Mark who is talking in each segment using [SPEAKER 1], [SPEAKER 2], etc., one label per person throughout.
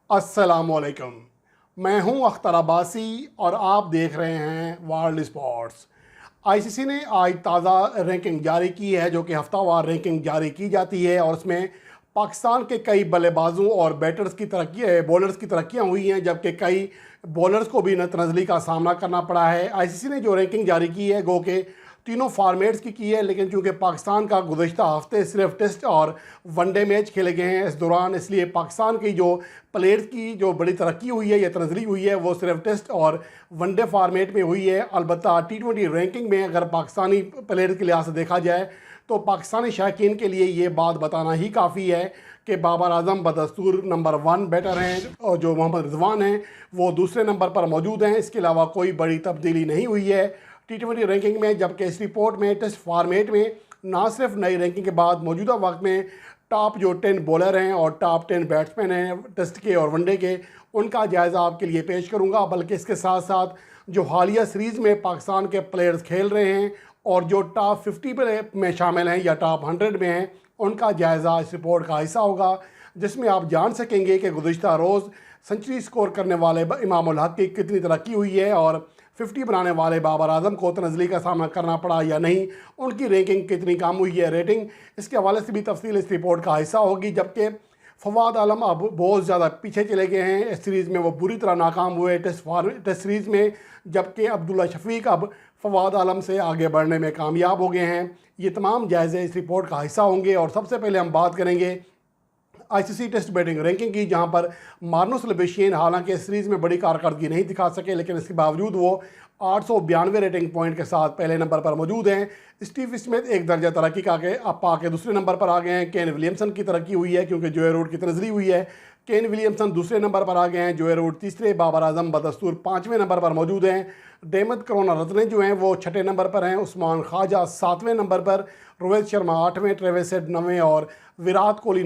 [SPEAKER 1] अस्सलामुअलैकुम। मैं हूं अख्तर अब्बासी और आप देख रहे हैं वर्ल्ड स्पोर्ट्स। आईसीसी ने आज ताज़ा रैंकिंग जारी की है, जो कि हफ्तावार रैंकिंग जारी की जाती है और उसमें पाकिस्तान के कई बल्लेबाजों और बैटर्स की तरक्की बॉलर्स की तरक्कियां हुई हैं, जबकि कई बॉलर्स को भी नतनज़ली का सामना करना पड़ा है। आईसीसी ने जो रैंकिंग जारी की है गो के तीनों फॉर्मेट्स की है, लेकिन चूंकि पाकिस्तान का गुज़श्ता हफ्ते सिर्फ टेस्ट और वनडे मैच खेले गए हैं इस दौरान, इसलिए पाकिस्तान की जो प्लेयर्स की जो बड़ी तरक्की हुई है या तनज़ली हुई है वो सिर्फ टेस्ट और वनडे फॉर्मेट में हुई है। अलबत्ता T20 रैंकिंग में अगर पाकिस्तानी प्लेयर्स के लिहाज से देखा जाए तो पाकिस्तानी शायकीन के लिए ये बात बताना ही काफ़ी है कि बाबर आजम बदस्तूर नंबर 1 बैटर हैं और जो मोहम्मद रिजवान हैं वो दूसरे नंबर पर मौजूद हैं। इसके अलावा कोई बड़ी तब्दीली नहीं हुई है T20 रैंकिंग में, जबकि इस रिपोर्ट में टेस्ट फॉर्मेट में ना सिर्फ नई रैंकिंग के बाद मौजूदा वक्त में टॉप जो 10 बॉलर हैं और टॉप 10 बैट्समैन हैं टेस्ट के और वनडे के, उनका जायज़ा आपके लिए पेश करूंगा, बल्कि इसके साथ साथ जो हालिया सीरीज़ में पाकिस्तान के प्लेयर्स खेल रहे हैं और जो टॉप 50 में शामिल हैं या टॉप 100 में हैं, उनका जायज़ा इस रिपोर्ट का हिस्सा होगा, जिसमें आप जान सकेंगे कि गुज़श्ता रोज़ सेंचुरी स्कोर करने वाले इमाम उल हक की कितनी तरक्की हुई है और 50 बनाने वाले बाबर आजम को तनज़ली का सामना करना पड़ा या नहीं, उनकी रैंकिंग कितनी कम हुई है रेटिंग, इसके हवाले से भी तफसील इस रिपोर्ट का हिस्सा होगी। जबकि फवाद आलम अब बहुत ज़्यादा पीछे चले गए हैं, इस सीरीज़ में वो बुरी तरह नाकाम हुए टेस्ट सीरीज़ में, जबकि अब्दुल्ला शफीक अब फवाद आलम से आगे बढ़ने में कामयाब हो गए हैं। ये तमाम जायज़े इस रिपोर्ट का हिस्सा होंगे और सबसे पहले हम बात करेंगे आईसीसी टेस्ट बैटिंग रैंकिंग की, जहां पर मार्नस लबेशियन हालांकि इस सीरीज़ में बड़ी कारकर्दगी नहीं दिखा सके, लेकिन इसके बावजूद वो 892 रेटिंग पॉइंट के साथ पहले नंबर पर मौजूद हैं। स्टीव स्मिथ एक दर्जा तरक्की का के अब पाके दूसरे नंबर पर आ गए हैं। केन विलियमसन की तरक्की हुई है क्योंकि जोए रूट की तनज़ली हुई है। केन विलियमसन दूसरे नंबर पर आ गए हैं, जोए रूट तीसरे, बाबर आजम बदस्तूर 5वें नंबर पर मौजूद हैं। डेमत करुणारत्ने जो हैं वो 6ठे नंबर पर हैं, उस्मान ख्वाजा 7वें नंबर पर, रोहित शर्मा 8वें, ट्रेविस हेड 9वें और विराट कोहली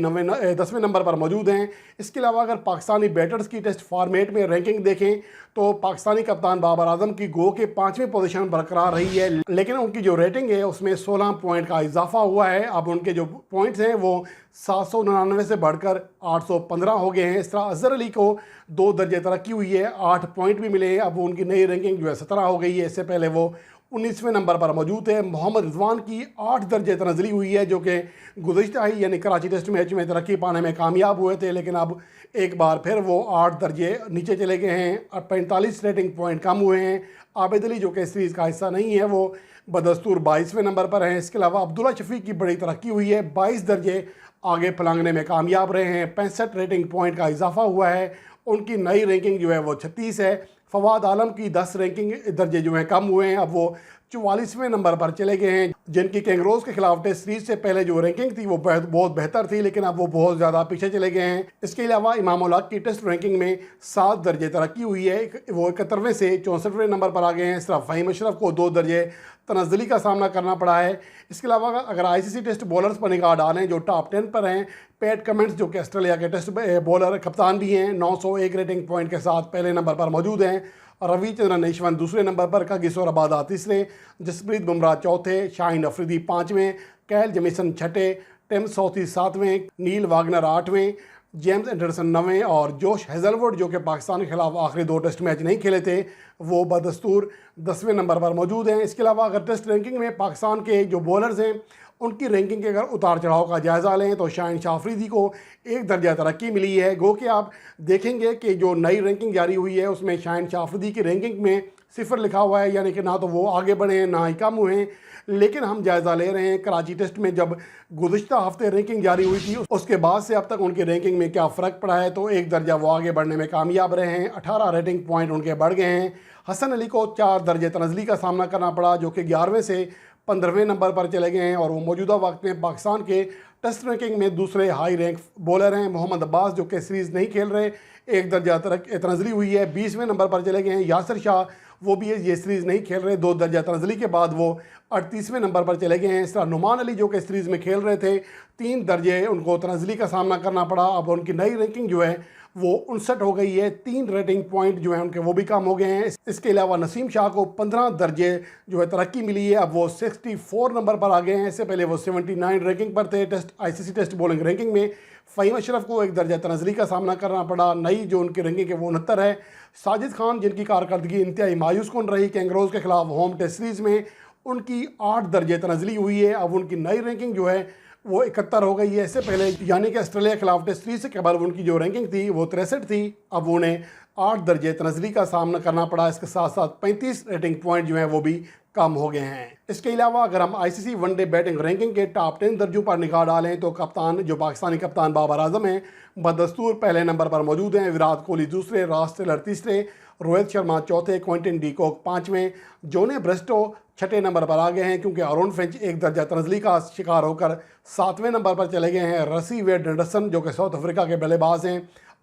[SPEAKER 1] 10वें नंबर पर मौजूद हैं। इसके अलावा अगर पाकिस्तानी बैटर्स की टेस्ट फॉर्मेट में रैंकिंग देखें तो पाकिस्तानी कप्तान बाबर आजम की गो के 5वीं पोजीशन बरकरार रही है, लेकिन उनकी जो रेटिंग है उसमें 16 पॉइंट का इजाफा हुआ है। अब उनके जो पॉइंट्स हैं वो 799 से बढ़कर 815 हो गए हैं। इस तरह अजहर अली को 2 दर्जे तरक्की हुई है, 8 पॉइंट भी मिले हैं। अब उनकी नई रैंकिंग जो है 17 हो गई है, इससे पहले वो 19वें नंबर पर मौजूद है। मोहम्मद रिजवान की 8 दर्जे तनज़ली हुई है, जो कि गुज़श्ता ही यानी कराची टेस्ट मैच में तरक्की पाने में कामयाब हुए थे, लेकिन अब एक बार फिर वो 8 दर्जे नीचे चले गए हैं। अब 45 रेटिंग पॉइंट कम हुए हैं। आबिद अली जो कि सीरीज़ का हिस्सा नहीं है वो बदस्तूर 22वें नंबर पर हैं। इसके अलावा अब्दुल्ला शफीक की बड़ी तरक्की हुई है, 22 दर्जे आगे फलांगने में कामयाब रहे हैं। 65 रेटिंग पॉइंट का इजाफा हुआ है। उनकी नई रैंकिंग जो है वो 36 है। फवाद आलम की 10 रैंकिंग दर्जे जो हैं कम हुए हैं, अब वो 44वें नंबर पर चले गए हैं, जिनकी कैंगरोज के खिलाफ टेस्ट सीरीज से पहले जो रैंकिंग थी वो बहुत बेहतर थी, लेकिन अब वो बहुत ज़्यादा पीछे चले गए हैं। इसके अलावा इमाम उल हक की टेस्ट रैंकिंग में 7 दर्जे तरक्की हुई है, वो 71वें से 64वें नंबर पर आ गए हैं। इस तरह फ़हीम अशरफ को 2 दर्जे तनज़ली का सामना करना पड़ा है। इसके अलावा अगर आईसीसी टेस्ट बॉलर्स पर निगाह डालें जो टॉप 10 पर हैं, पैट कमिंस जो कि ऑस्ट्रेलिया के टेस्ट बॉलर कप्तान भी हैं, 901 रेटिंग पॉइंट के साथ पहले नंबर पर मौजूद हैं। रविचंद्रन अश्विन दूसरे नंबर पर, कागिसो रबादा तीसरे, जसप्रीत बुमराह चौथे, शाहीन अफरीदी 5वें, कैल जेमिसन 6ठे, टिम साउथी 7वें, नील वागनर 8वें, जेम्स एंडरसन 9वें और जोश हेजलवुड जो कि पाकिस्तान के खिलाफ आखिरी 2 टेस्ट मैच नहीं खेले थे वो बदस्तूर 10वें नंबर पर मौजूद हैं। इसके अलावा अगर टेस्ट रैंकिंग में पाकिस्तान के जो बॉलर्स हैं उनकी रैंकिंग के अगर उतार चढ़ाव का जायज़ा लें तो शाहीन शाह अफरीदी को 1 दर्जा तरक्की मिली है। गो कि आप देखेंगे कि जो नई रैंकिंग जारी हुई है उसमें शाहीन शाह अफरीदी की रैंकिंग में 0 लिखा हुआ है, यानी कि ना तो वो आगे बढ़े हैं ना ही कम हुए हैं। लेकिन हम जायज़ा ले रहे हैं कराची टेस्ट में जब गुज़श्ता हफ्ते रैंकिंग जारी हुई थी उसके बाद से अब तक उनकी रैंकिंग में क्या फ़र्क पड़ा है, तो 1 दर्जा वो आगे बढ़ने में कामयाब रहे हैं। 18 रेटिंग पॉइंट उनके बढ़ गए हैं। हसन अली को 4 दर्जे तनज़ली का सामना करना पड़ा, जो कि 11वें से 15वें नंबर पर चले गए हैं और वो मौजूदा वक्त में पाकिस्तान के टेस्ट रैंकिंग में दूसरे हाई रैंक बॉलर हैं। मोहम्मद अब्बास जो कि सीरीज़ नहीं खेल रहे, 1 दर्जा तनज़ली हुई है, 20वें नंबर पर चले गए हैं। यासिर शाह वो भी ये सीरीज़ नहीं खेल रहे, 2 दर्जा तनज़ली के बाद वो 38वें नंबर पर चले गए हैं। इस तरह नुमान अली जो कि सीरीज़ में खेल रहे थे, 3 दर्जे उनको तनज़ली का सामना करना पड़ा। अब उनकी नई रैंकिंग जो है वो 59 हो गई है। 3 रेटिंग पॉइंट जो है उनके वो भी कम हो गए हैं। इसके अलावा नसीम शाह को 15 दर्जे जो है तरक्की मिली है, अब वो 64 नंबर पर आ गए हैं। इससे पहले वो 79 रैंकिंग पर थे आईसीसी टेस्ट बॉलिंग रैंकिंग में। फ़हीम अशरफ को एक दर्जा तनज़ली का सामना करना पड़ा। नई जो उनकी रैंकिंग है वो 69 है। साजिद खान जिनकी कारकर्दगी इंतहाई मायूस कौन रही, कैंगरोज़ के खिलाफ होम टेस्ट सीरीज़ में उनकी 8 दर्जे तनज़ली हुई है। अब उनकी नई रैंकिंग जो है वो 71 हो गई है। इससे पहले यानी कि ऑस्ट्रेलिया के खिलाफ टेस्ट सीरीज से कबल उनकी जो रैंकिंग थी वो 63 थी। अब उन्हें 8 दर्जे तनज़ली का सामना करना पड़ा। इसके साथ साथ 35 रेटिंग पॉइंट जो हैं वो भी कम हो गए हैं। इसके अलावा अगर हम आईसीसी वनडे बैटिंग रैंकिंग के टॉप 10 दर्जों पर निगाह डालें तो कप्तान जो पाकिस्तानी कप्तान बाबर आजम हैं बदस्तूर पहले नंबर पर मौजूद हैं। विराट कोहली दूसरे, रॉस टेलर तीसरे, रोहित शर्मा चौथे, क्विंटन डी कॉक पाँचवें, जोने ब्रेस्टो छठे नंबर पर आ गए हैं क्योंकि आरोन फिंच एक दर्जा तनज़ली का शिकार होकर 7वें नंबर पर चले गए हैं। रसी वेड एंडरसन जो कि साउथ अफ्रीका के बल्लेबाज हैं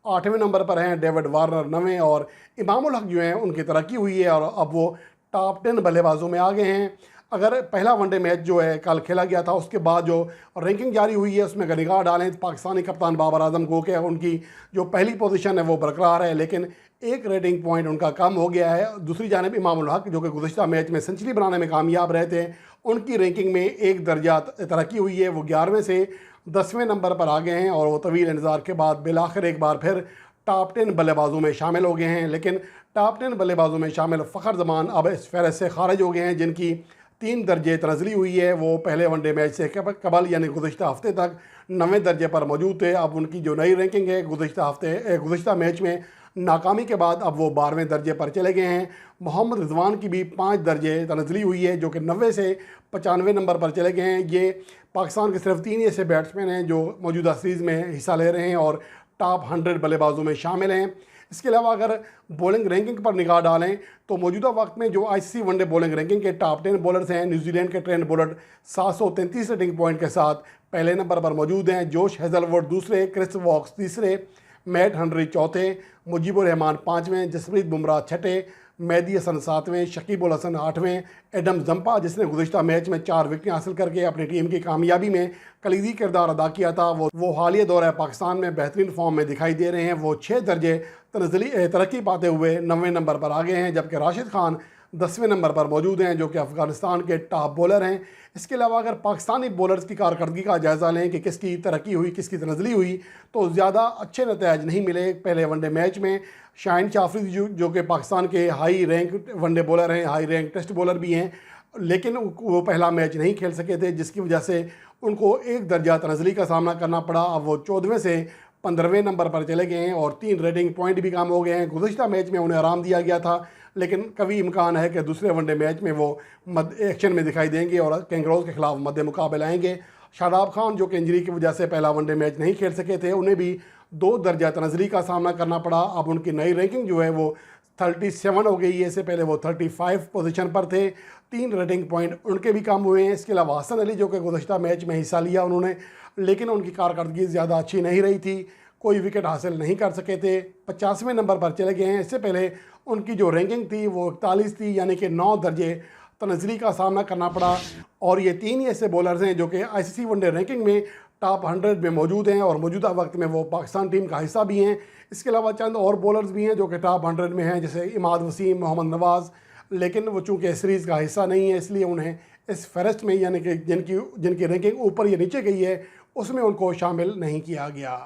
[SPEAKER 1] 8वें नंबर पर हैं। डेविड वार्नर 9वें और इमाम उल हक जो हैं उनकी तरक्की हुई है और अब वो टॉप 10 बल्लेबाजों में आ गए हैं। अगर पहला वनडे मैच जो है कल खेला गया था उसके बाद जो रैंकिंग जारी हुई है उसमें अगर निगाह डालें तो पाकिस्तानी कप्तान बाबर आजम को कि उनकी जो पहली पोजीशन है वो बरकरार है, लेकिन एक रेटिंग पॉइंट उनका कम हो गया है। दूसरी जानिब इमाम उल हक जो कि गुज़श्ता मैच में सेंचुरी बनाने में कामयाब रहे थे, उनकी रैंकिंग में एक दर्जा तरक्की हुई है। वो 11वें से 10वें नंबर पर आ गए हैं और वो तवील इंतज़ार के बाद बिलाखिर एक बार फिर टॉप 10 बल्लेबाजों में शामिल हो गए हैं। लेकिन टॉप 10 बल्लेबाजों में शामिल फ़खर जमान अब इस फहरिस्त से खारिज हो गए हैं जिनकी 3 दर्जे तनज़ली हुई है। वो पहले वनडे मैच से कबल यानी गुज़श्ता हफ्ते तक 9वें दर्जे पर मौजूद थे। अब उनकी जो नई रैंकिंग है गुज़श्ता मैच में नाकामी के बाद अब वो 12वें दर्जे पर चले गए हैं। मोहम्मद रिजवान की भी 5 दर्जे तनज़ली हुई है जो कि 90 से 95 नंबर पर चले गए हैं। ये पाकिस्तान के सिर्फ 3 ऐसे बैट्समैन हैं जो मौजूदा सीरीज़ में हिस्सा ले रहे हैं और टॉप 100 बल्लेबाजों में शामिल हैं। इसके अलावा अगर बॉलिंग रैंकिंग पर निगाह डालें तो मौजूदा वक्त में जो आईसीसी वनडे बॉलिंग रैंकिंग के टॉप 10 बॉलर्स हैं, न्यूजीलैंड के ट्रेंट बोल्ट 733 रेटिंग पॉइंट के साथ पहले नंबर पर मौजूद हैं। जोश हेजलवुड दूसरे, क्रिस वॉक्स तीसरे, मैट हनरी चौथे, मुजीबुर रहमान 5वें, जसप्रीत बुमराह छठे, मेहदी हसन 7वें, शकीब उल हसन 8वें, एडम जंपा जिसने गुज़श्ता मैच में 4 विकेटें हासिल करके अपनी टीम की कामयाबी में कलीदी किरदार अदा किया था, वो हालिया दौरा पाकिस्तान में बेहतरीन फॉर्म में दिखाई दे रहे हैं। वो 6 दर्जे तरक्की पाते हुए 9वें नंबर पर आ गए हैं, जबकि राशिद खान 10वें नंबर पर मौजूद हैं जो कि अफ़गानिस्तान के टॉप बॉलर हैं। इसके अलावा अगर पाकिस्तानी बॉलर्स की कारकर्दगी का जायज़ा लें कि किसकी तरक्की हुई किसकी तनज़ली हुई तो ज़्यादा अच्छे नतीजे नहीं मिले। पहले वनडे मैच में शाहीन आफरीदी जो कि पाकिस्तान के हाई रैंक वनडे बॉलर हैं, हाई रैंक टेस्ट बॉलर भी हैं, लेकिन वो पहला मैच नहीं खेल सके थे जिसकी वजह से उनको एक दर्जा तनज़ली का सामना करना पड़ा। अब वो 14वें से 15वें नंबर पर चले गए हैं और 3 रेटिंग पॉइंट भी कम हो गए हैं। गुज़श्ता मैच में उन्हें आराम दिया गया था, लेकिन कभी इम्कान है कि दूसरे वनडे मैच में वो एक्शन में दिखाई देंगे और कैंगरोज़ के खिलाफ मद्दे मुकाबले आएंगे। शादाब खान जो कि इंजरी की वजह से पहला वनडे मैच नहीं खेल सके थे, उन्हें भी 2 दर्जा तनज़ली का सामना करना पड़ा। अब उनकी नई रैंकिंग जो है वो 37 हो गई है। इससे पहले वो 35 पोजीशन पर थे, 3 रेटिंग पॉइंट उनके भी कम हुए हैं। इसके अलावा हसन अली जो कि गुज़श्ता मैच में हिस्सा लिया उन्होंने, लेकिन उनकी कारकर्दगी ज़्यादा अच्छी नहीं रही थी, कोई विकेट हासिल नहीं कर सके थे, 50वें नंबर पर चले गए हैं। इससे पहले उनकी जो रैंकिंग थी वो 41 थी, यानी कि 9 दर्जे तनज़ली का सामना करना पड़ा। और ये 3 ही ऐसे बॉलर्स हैं जो कि आईसीसी वनडे रैंकिंग में टॉप 100 में मौजूद हैं और मौजूदा वक्त में वो पाकिस्तान टीम का हिस्सा भी हैं। इसके अलावा चंद और बॉलर्स भी हैं जो कि टॉप 100 में हैं, जैसे इमाद वसीम, मोहम्मद नवाज़, लेकिन वो चूँकि सीरीज़ का हिस्सा नहीं है इसलिए उन्हें इस फहरिस्त में यानी कि जिनकी रैंकिंग ऊपर या नीचे गई है उसमें उनको शामिल नहीं किया गया।